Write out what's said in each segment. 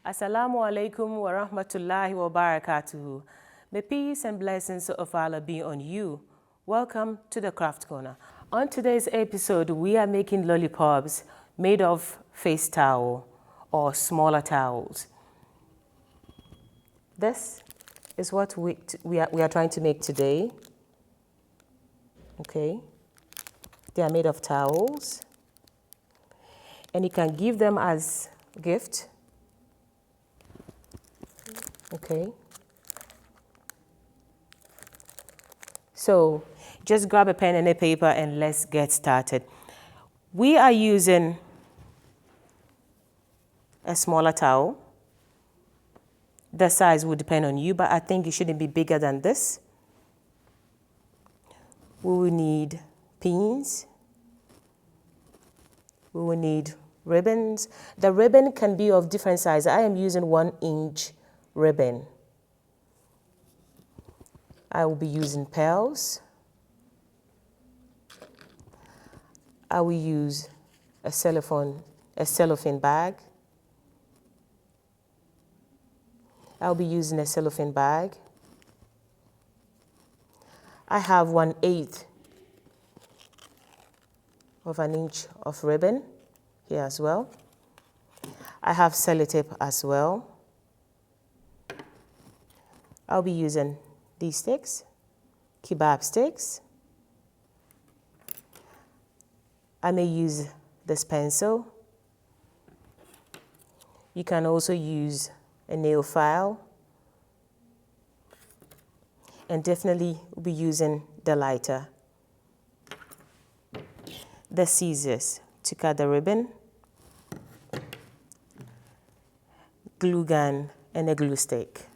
Assalamu alaikum wa rahmatullahi wa barakatuhu. May peace and blessings of Allah be on you. Welcome to the Craft Corner. On today's episode, we are making lollipops made of face towel or smaller towels. This is what we are trying to make today. Okay, they are made of towels, and you can give them as a gift. Okay, so just grab a pen and a paper and let's get started. We are using a smaller towel. The size will depend on you, but I think it shouldn't be bigger than this. We will need pins. We will need ribbons. The ribbon can be of different sizes. I am using 1-inch ribbon. I will be using pearls. I will use a cellophane bag. I'll be using a cellophane bag. I have 1/8 of an inch of ribbon here as well. I have sellotape as well. I'll be using these sticks, kebab sticks. I may use this pencil. You can also use a nail file. And definitely we'll be using the lighter, the scissors to cut the ribbon, glue gun, and a glue stick.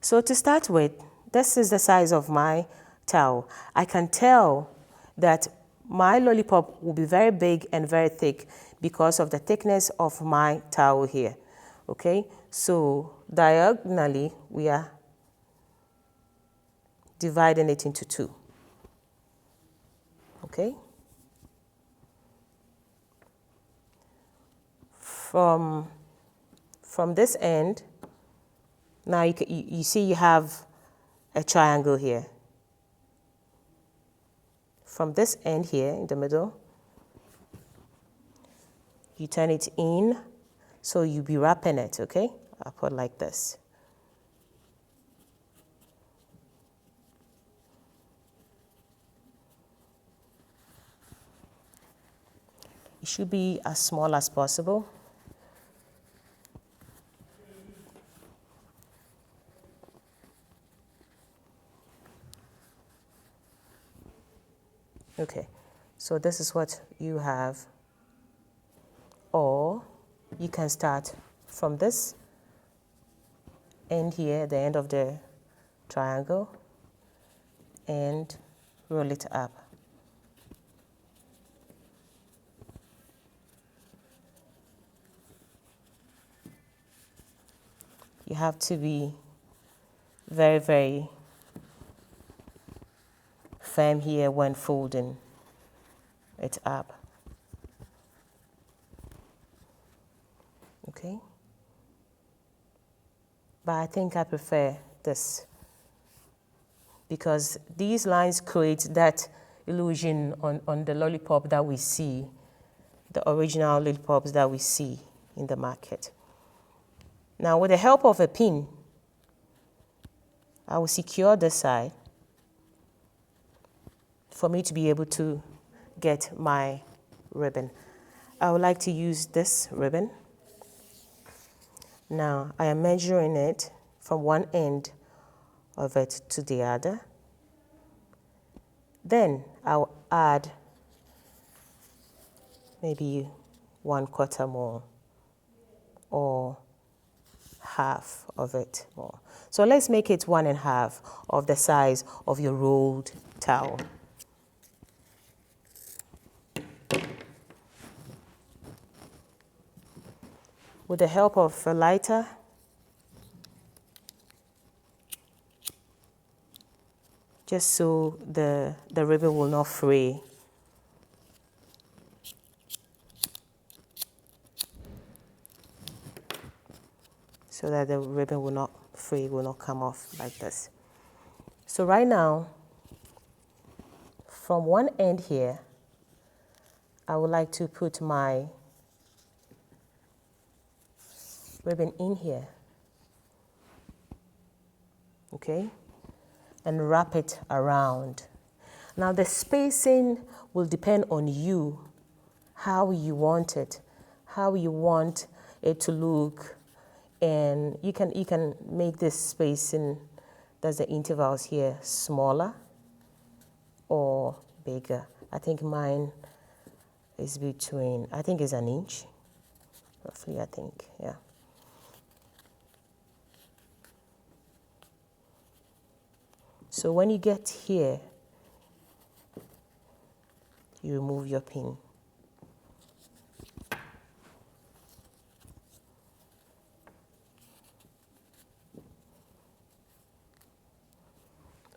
So to start with, this is the size of my towel. I can tell that my lollipop will be very big and very thick because of the thickness of my towel here. Okay, so diagonally we are dividing it into 2. Okay, from this end, now you see you have a triangle here. From this end here in the middle, you turn it in, so you'll be wrapping it, okay? I'll put like this. It should be as small as possible. Okay, so this is what you have. Or you can start from this end here, the end of the triangle, and roll it up. You have to be very, very firm here when folding it up. Okay, but I think I prefer this because these lines create that illusion on the lollipop that we see, the original lollipops that we see in the market. Now with the help of a pin, I will secure this side for me to be able to get my ribbon. I would like to use this ribbon. Now I am measuring it from one end of it to the other. Then I'll add maybe 1/4 more or half of it more. So let's make it 1/2 of the size of your rolled towel. With the help of a lighter, just so the ribbon will not fray. so that the ribbon will not come off like this. So right now, from one end here, I would like to put my ribbon in here, okay, and wrap it around. Now the spacing will depend on you, how you want it to look, and you can make this spacing, that's the intervals here, smaller or bigger. I think mine is between, I think it's an inch, roughly, I think, yeah. So when you get here, you remove your pin.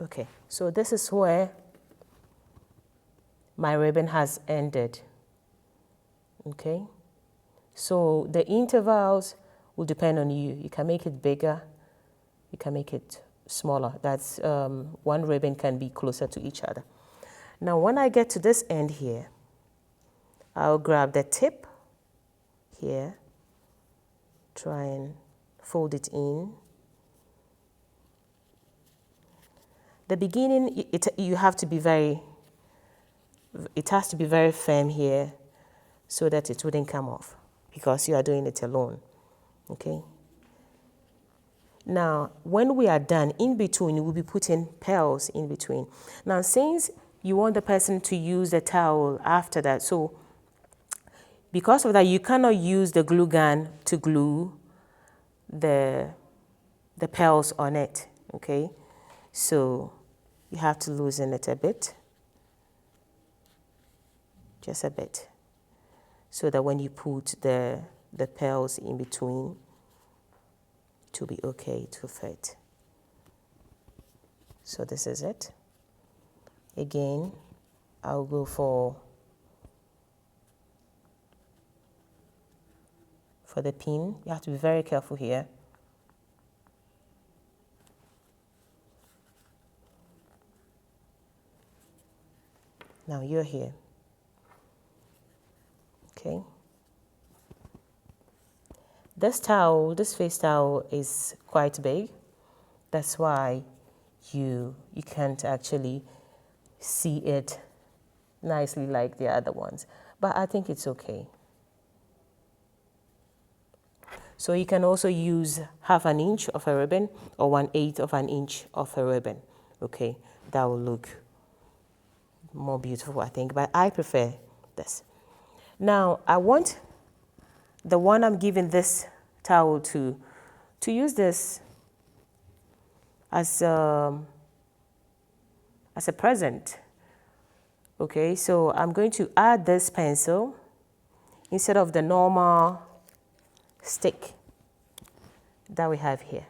Okay, so this is where my ribbon has ended. Okay, so the intervals will depend on you. You can make it bigger, you can make it smaller. That's one ribbon can be closer to each other. Now when I get to this end here, I'll grab the tip here, try and fold it in. The beginning, it has to be very firm here so that it wouldn't come off, because you are doing it alone, okay? Now, when we are done, in between, we'll be putting pearls in between. Now, since you want the person to use the towel after that, so because of that, you cannot use the glue gun to glue the pearls on it, okay? So you have to loosen it a bit, just a bit, so that when you put the pearls in between, to be okay to fit. So this is it. Again, I'll go for the pin. You have to be very careful here. Now you're here. Okay. This towel, this face towel is quite big. That's why you can't actually see it nicely like the other ones. But I think it's okay. So you can also use 1/2 inch of a ribbon or 1/8 of an inch of a ribbon. Okay, that will look more beautiful, I think, but I prefer this. Now, I want the one I'm giving this towel to use this as a present. Okay, so I'm going to add this pencil instead of the normal stick that we have here.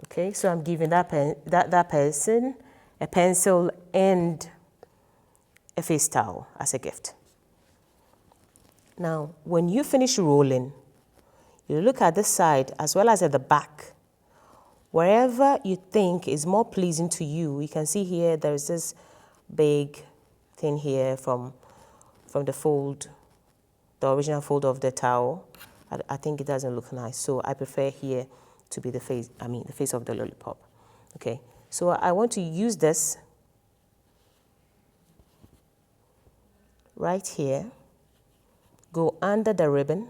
Okay, so I'm giving that person a pencil and a face towel as a gift. Now, when you finish rolling, you look at the side as well as at the back. Wherever you think is more pleasing to you, you can see here there's this big thing here from the fold, the original fold of the towel. I think it doesn't look nice, so I prefer here to be the face of the lollipop. Okay, so I want to use this right here, go under the ribbon,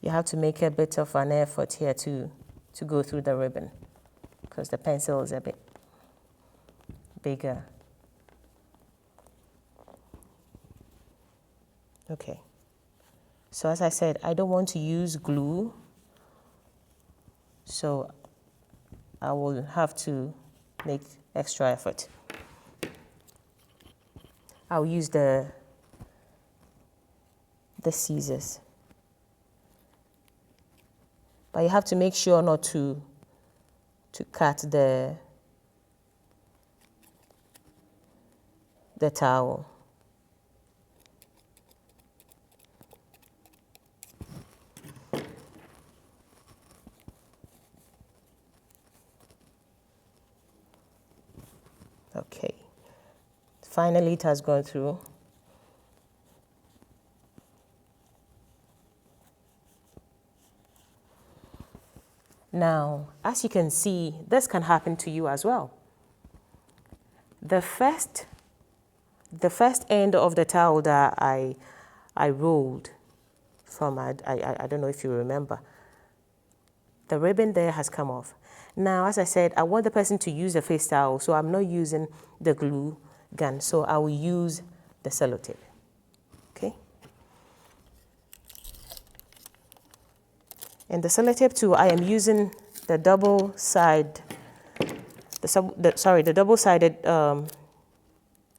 you have to make a bit of an effort here to go through the ribbon because the pencil is a bit bigger. Okay, so as I said, I don't want to use glue, so I will have to make extra effort. I'll use the scissors. But you have to make sure not to cut the towel. Okay, finally it has gone through. Now, as you can see, this can happen to you as well. The first end of the towel that I rolled from, I don't know if you remember, the ribbon there has come off. Now, as I said, I want the person to use the face towel, so I'm not using the glue gun, so I will use the sellotape. Okay. And the sellotape too, I am using the double-sided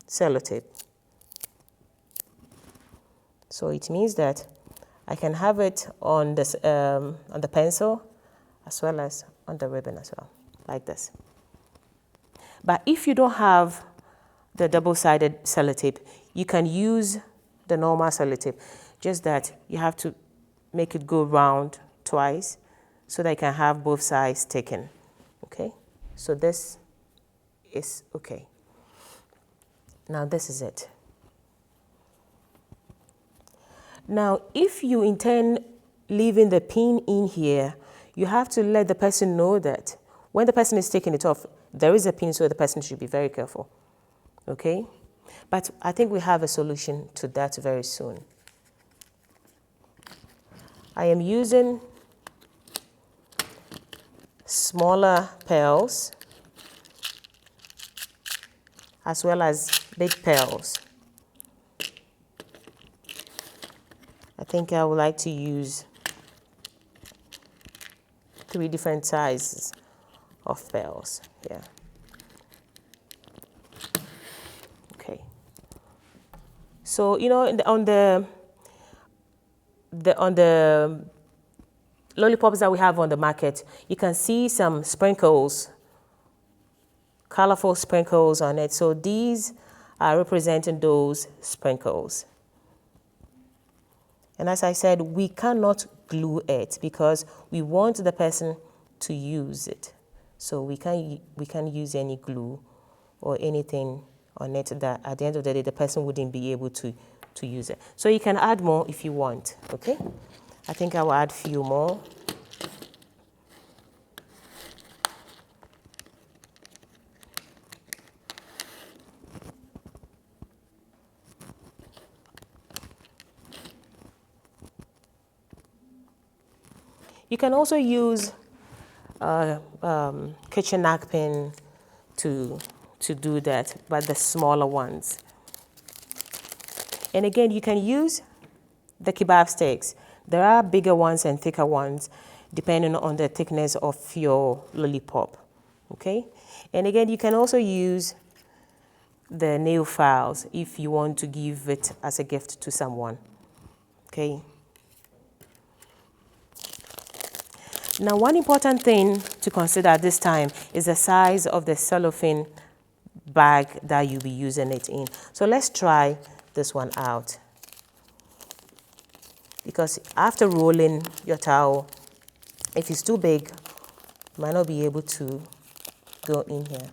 sellotape. So it means that I can have it on the pencil as well as on the ribbon as well, like this. But if you don't have the double-sided sellotape, you can use the normal sellotape, just that you have to make it go round twice so that you can have both sides taken. Okay, so this is okay. Now this is it. Now if you intend leaving the pin in here, you have to let the person know that when the person is taking it off, there is a pin, so the person should be very careful. Okay, but I think we have a solution to that very soon. I am using smaller pearls as well as big pearls. I think I would like to use 3 different sizes of pearls here. Okay. So, you know, on the lollipops that we have on the market, you can see some sprinkles, colorful sprinkles on it. So these are representing those sprinkles. And as I said, we cannot glue it because we want the person to use it. So we can't use any glue or anything on it that at the end of the day the person wouldn't be able to use it. So you can add more if you want, okay? I think I will add a few more. You can also use kitchen napkin to do that, but the smaller ones. And again, you can use the kebab sticks. There are bigger ones and thicker ones, depending on the thickness of your lollipop, okay? And again, you can also use the nail files if you want to give it as a gift to someone, okay? Now, one important thing to consider at this time is the size of the cellophane bag that you'll be using it in. So let's try this one out. Because after rolling your towel, if it's too big, you might not be able to go in here.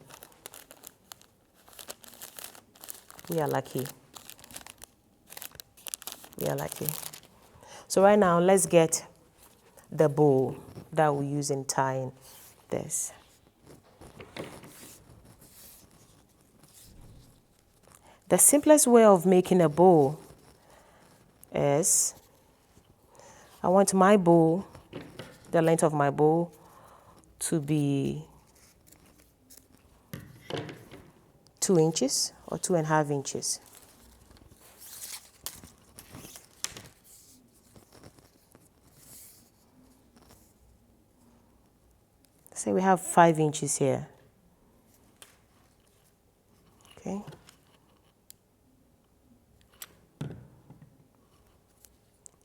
We are lucky. We are lucky. So right now, let's get the bow that we use in tying this. The simplest way of making a bow is, I want my bow, the length of my bow, to be 2 inches or 2.5 inches. Say we have 5 inches here. Okay.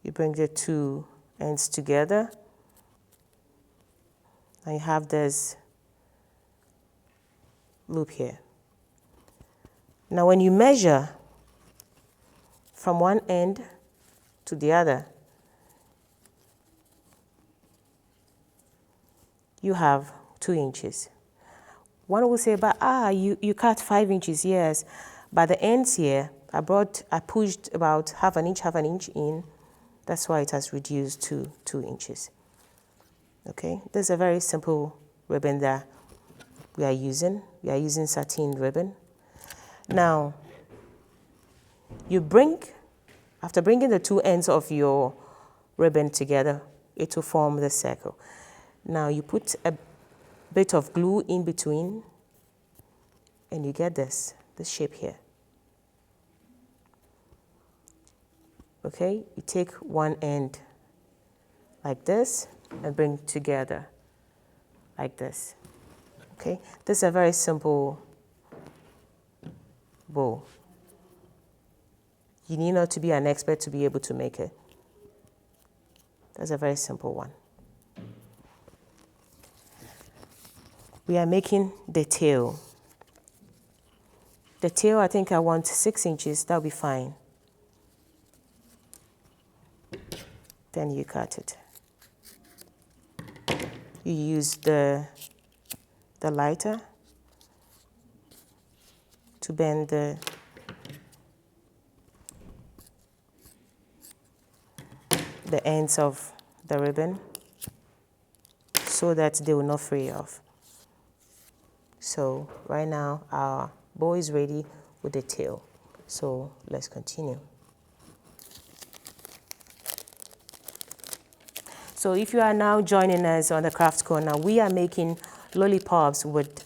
You bring the 2 ends together. and you have this loop here. Now when you measure from one end to the other, you have 2 inches. One will say, but you cut 5 inches, yes. But the ends here, I pushed about half an inch in. That's why it has reduced to 2 inches. Okay, this is a very simple ribbon that we are using. We are using sateen ribbon. Now, after bringing the 2 ends of your ribbon together, it will form the circle. Now you put a bit of glue in between and you get this shape here. Okay, you take one end like this and bring together like this. Okay, this is a very simple bow. You need not to be an expert to be able to make it. That's a very simple one. We are making the tail. The tail, I think I want 6 inches, that'll be fine. Then you cut it. You use the lighter to bend the ends of the ribbon so that they will not fray off. So right now our bow is ready with the tail. So let's continue. So if you are now joining us on the Craft Corner, we are making lollipops with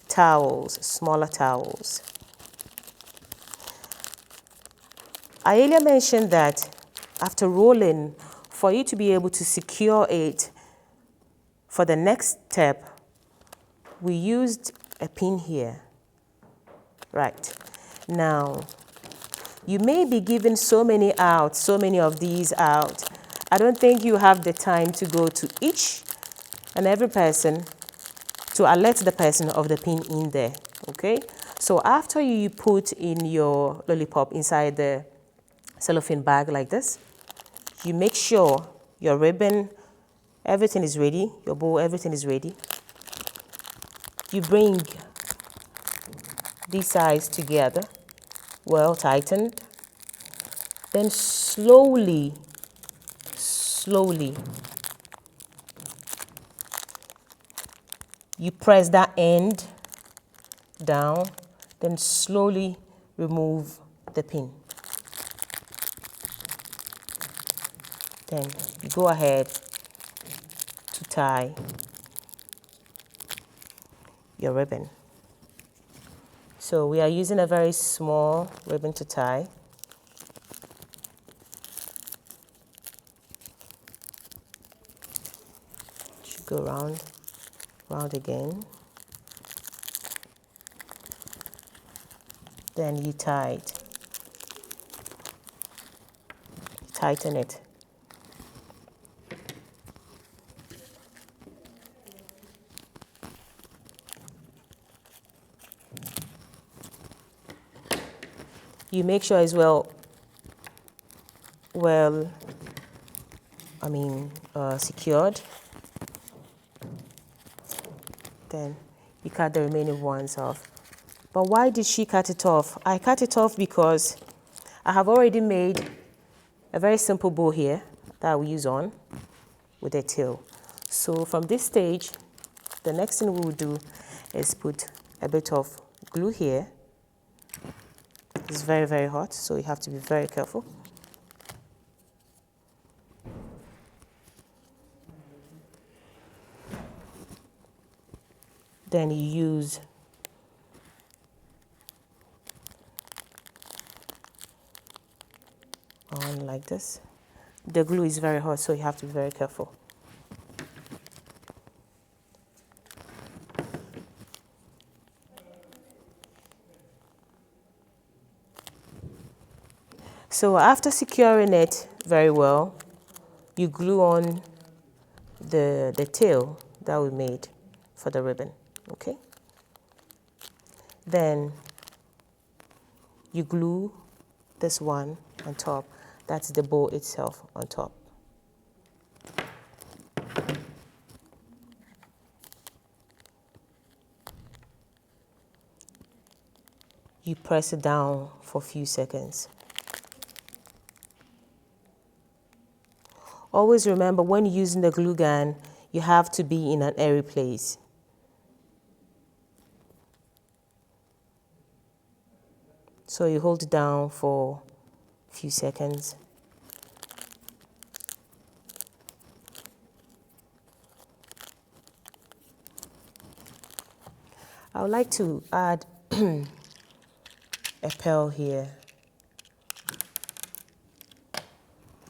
towels, smaller towels. I earlier mentioned that after rolling, for you to be able to secure it for the next step, we used a pin here. Right. Now, you may be giving so many of these out. I don't think you have the time to go to each and every person to alert the person of the pin in there, okay? So after you put in your lollipop inside the cellophane bag like this, you make sure your ribbon, everything is ready, your bow, everything is ready. You bring these sides together, well tightened, then slowly, you press that end down, then slowly remove the pin. Then you go ahead to tie your ribbon. So we are using a very small ribbon to tie. Should go round again. Then you tie it. Tighten it. You make sure as well, secured. Then you cut the remaining ones off. But why did she cut it off? I cut it off because I have already made a very simple bow here that I will use on with a tail. So from this stage, the next thing we will do is put a bit of glue here. It's very, very hot, so you have to be very careful. Then you use on like this. The glue is very hot, so you have to be very careful. So after securing it very well, you glue on the tail, that we made for the ribbon, okay? Then you glue this one on top. That's the bow itself on top. You press it down for a few seconds. Always remember, when using the glue gun, you have to be in an airy place. So you hold it down for a few seconds. I would like to add a pearl here.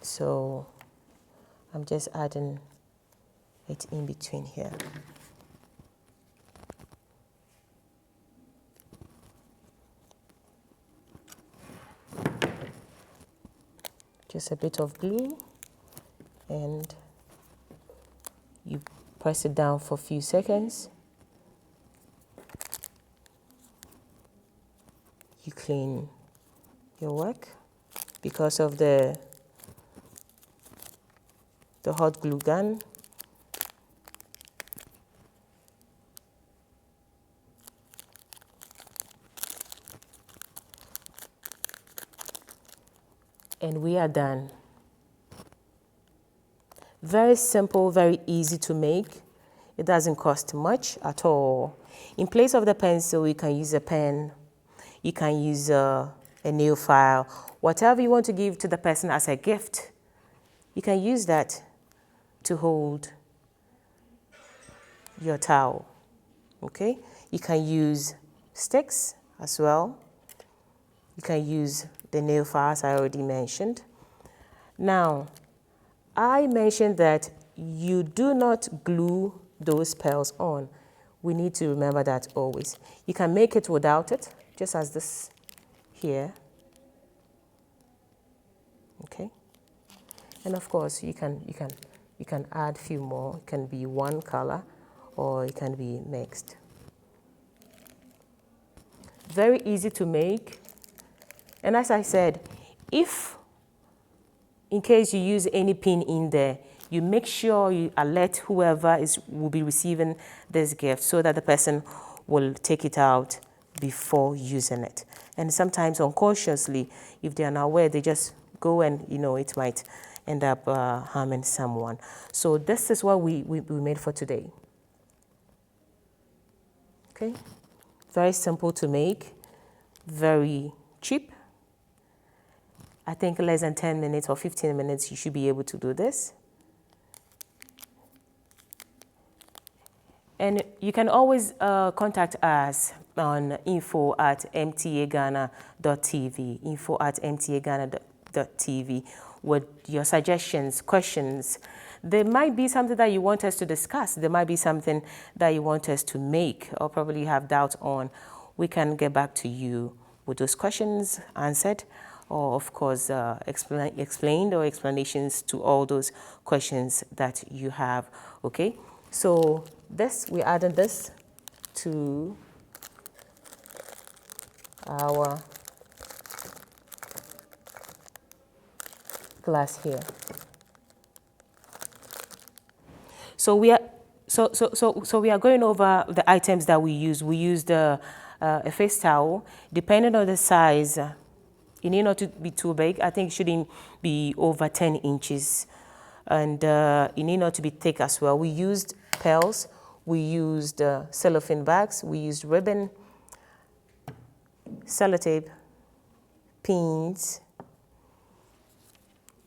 So I'm just adding it in between here. Just a bit of glue, and you press it down for a few seconds. You clean your work because of the hot glue gun. And we are done. Very simple, very easy to make. It doesn't cost much at all. In place of the pencil, you can use a pen. You can use a nail file. Whatever you want to give to the person as a gift, you can use that to hold your towel, okay? You can use sticks as well. You can use the nail files I already mentioned. Now, I mentioned that you do not glue those pearls on. We need to remember that always. You can make it without it, just as this here, okay? And of course, you can add a few more. It can be one color or it can be mixed. Very easy to make. And as I said, if in case you use any pin in there, you make sure you alert whoever will be receiving this gift so that the person will take it out before using it. And sometimes unconsciously, if they are not aware, they just go and, it might end up harming someone. So this is what we made for today. Okay, very simple to make, very cheap. I think less than 10 minutes or 15 minutes, you should be able to do this. And you can always contact us on info@mtaghana.tv, info@mtaghana.tv with your suggestions, questions. There might be something that you want us to discuss. There might be something that you want us to make or probably have doubts on. We can get back to you with those questions answered, or of course explained or explanations to all those questions that you have, okay? So we added this to our glass here. So we are going over the items that we use. We used a face towel. Depending on the size, it need not to be too big. I think it shouldn't be over 10 inches. And it need not to be thick as well. We used pearls. We used cellophane bags. We used ribbon, sellotape, pins,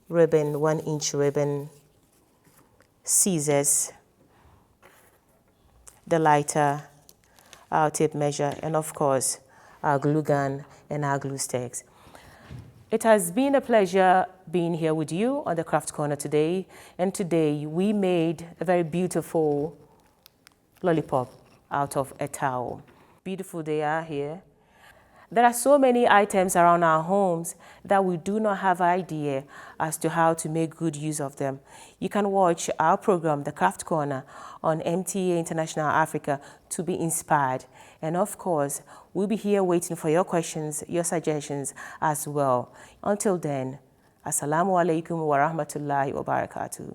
ribbon, 1-inch ribbon, scissors, the lighter, our tape measure, and of course, our glue gun and our glue sticks. It has been a pleasure being here with you on the Craft Corner today. And today we made a very beautiful lollipop out of a towel. Beautiful they are here. There are so many items around our homes that we do not have idea as to how to make good use of them. You can watch our program, The Craft Corner, on MTA International Africa to be inspired. And of course, we'll be here waiting for your questions, your suggestions as well. Until then, Assalamu alaikum wa rahmatullahi wa barakatuh.